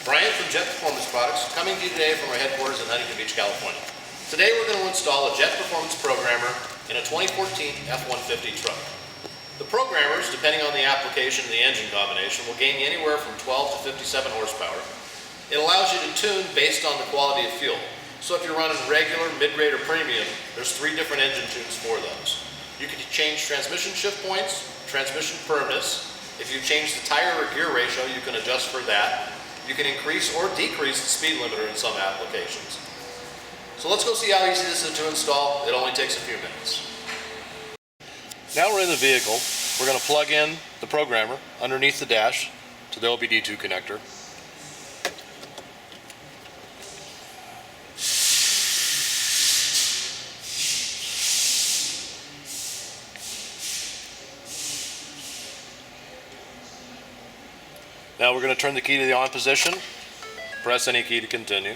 Brian from Jet Performance Products, coming to you today from our headquarters in Huntington Beach, California. Today we're going to install a Jet Performance programmer in a 2014 F150 truck. The programmers, depending on the application and the engine combination, will gain anywhere from 12 to 57 horsepower. It allows you to tune based on the quality of fuel. So if you're running regular, mid-grade, or premium, there's 3 different engine tunes for those. You can change transmission shift points, transmission firmness. If you change the tire or gear ratio, you can adjust for that. You can increase or decrease the speed limiter in some applications. So let's go see how easy this is to install. It only takes a few minutes. Now we're in the vehicle. We're going to plug in the programmer underneath the dash to the OBD2 connector. Now we're going to turn the key to the on position, press any key to continue.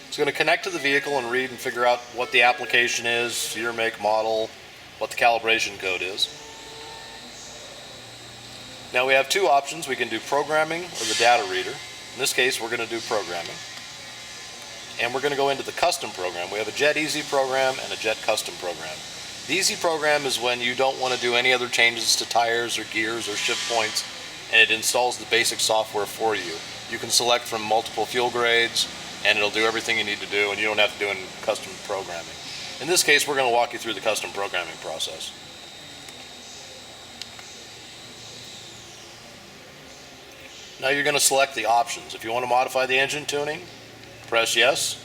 It's going to connect to the vehicle and read and figure out what the application is, year, make, model, what the calibration code is. Now we have 2 options. We can do programming or the data reader. In this case, we're going to do programming. And we're going to go into the custom program. We have a Jet Easy program and a Jet Custom program. The Easy program is when you don't want to do any other changes to tires or gears or shift points, and it installs the basic software for you. You can select from multiple fuel grades, and it'll do everything you need to do, and you don't have to do any custom programming. In this case, we're going to walk you through the custom programming process. Now you're going to select the options. If you want to modify the engine tuning, press yes.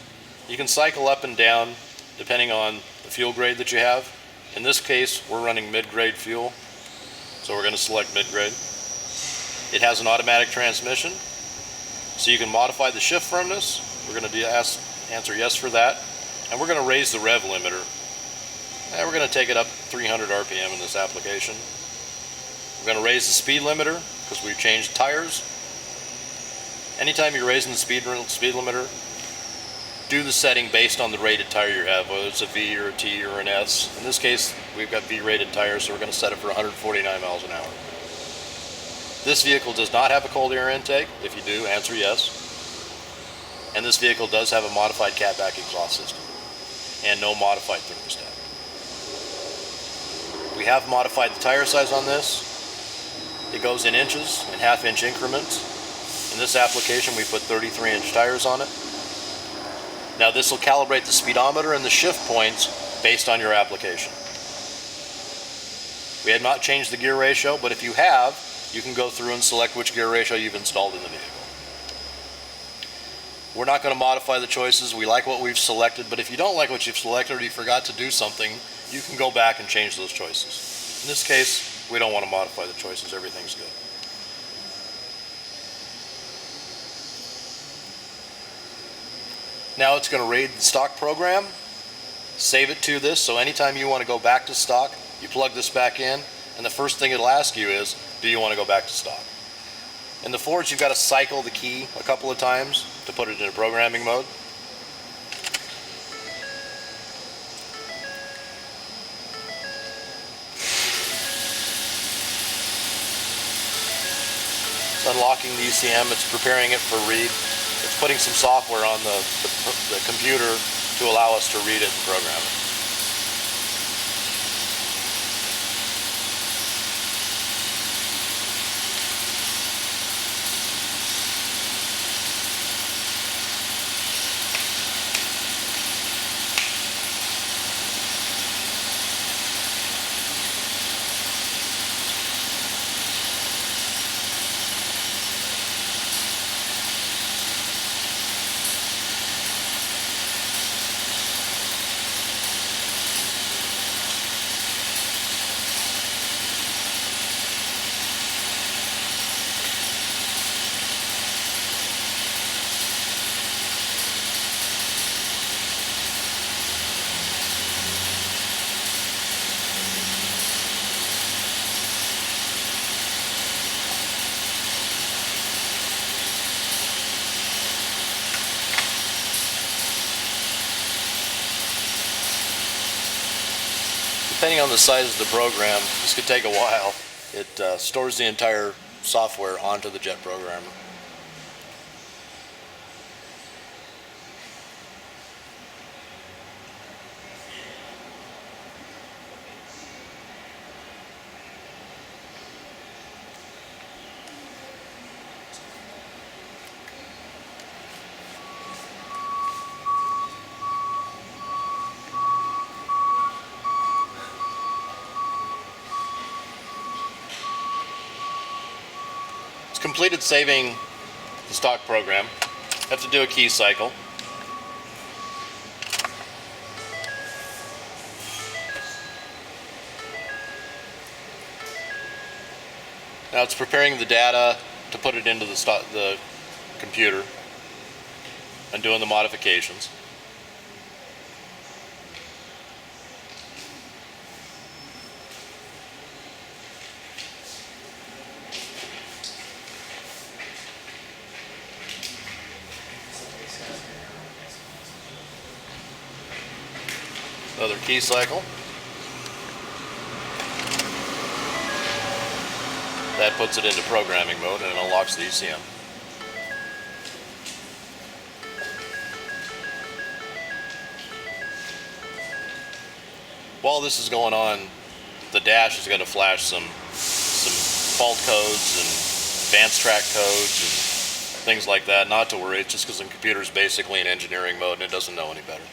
You can cycle up and down depending on the fuel grade that you have. In this case, we're running mid-grade fuel, so we're going to select mid-grade. It has an automatic transmission, so you can modify the shift firmness. We're going to answer yes for that, and we're going to raise the rev limiter. And we're going to take it up 300 RPM in this application. We're going to raise the speed limiter because we've changed tires. Anytime you're raising the speed limiter, do the setting based on the rated tire you have, whether it's a V or a T or an S. In this case, we've got V-rated tires, so we're going to set it for 149 miles an hour. This vehicle does not have a cold air intake. If you do, answer yes. And this vehicle does have a modified catback exhaust system and no modified thermostat. We have modified the tire size on this. It goes in inches, in half-inch increments. In this application, we put 33-inch tires on it. Now this will calibrate the speedometer and the shift points based on your application. We have not changed the gear ratio, but if you have, you can go through and select which gear ratio you've installed in the vehicle. We're not going to modify the choices. We like what we've selected, but if you don't like what you've selected or you forgot to do something, you can go back and change those choices. In this case, we don't want to modify the choices. Everything's good. Now it's going to read the stock program, save it to this, so anytime you want to go back to stock, you plug this back in, and the first thing it'll ask you is, do you want to go back to stock? In the Fords, you've got to cycle the key a couple of times to put it in programming mode. It's unlocking the ECM, it's preparing it for read. It's putting some software on the computer to allow us to read it and program it. Depending on the size of the program, this could take a while. It stores the entire software onto the Jet programmer. completed saving the stock program, you have to do a key cycle. Now it's preparing the data to put it into the computer and doing the modifications. Another key cycle. That puts it into programming mode and it unlocks the ECM. While this is going on, the dash is going to flash some fault codes and advanced track codes and things like that. Not to worry, it's just because the computer is basically in engineering mode and it doesn't know any better.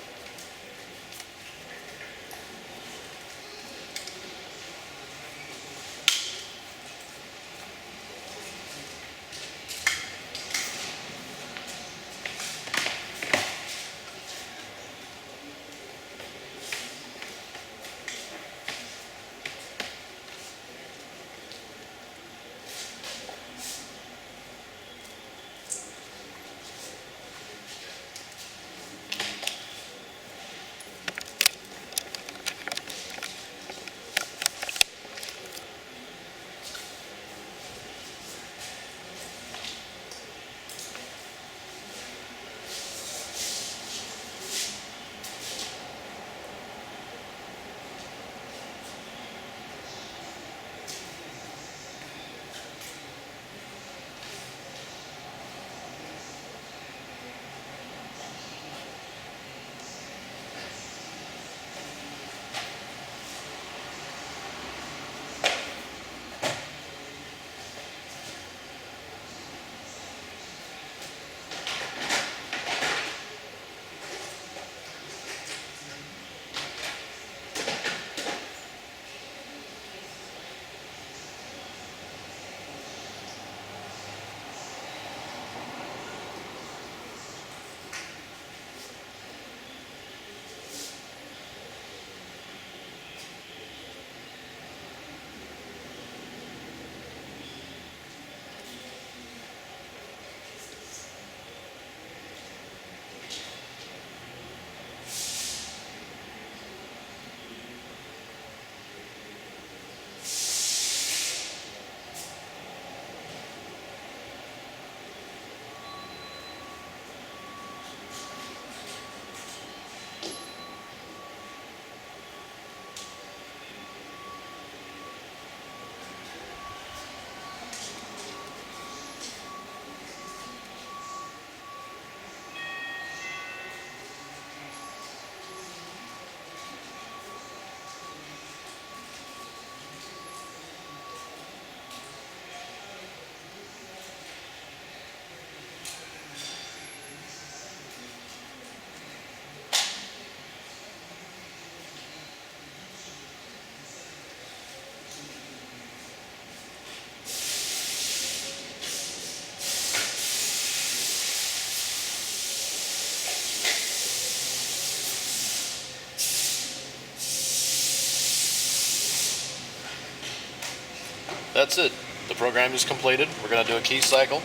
That's it. The program is completed. We're going to do a key cycle.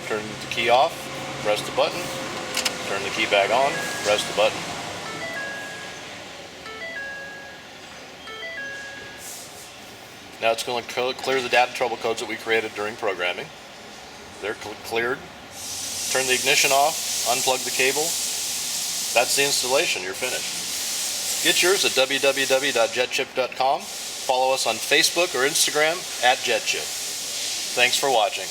Turn the key off, press the button, turn the key back on, press the button. Now it's going to clear the data trouble codes that we created during programming. They're cleared. Turn the ignition off, unplug the cable. That's the installation. You're finished. Get yours at www.jetchip.com. Follow us on Facebook or Instagram @JetChip. Thanks for watching.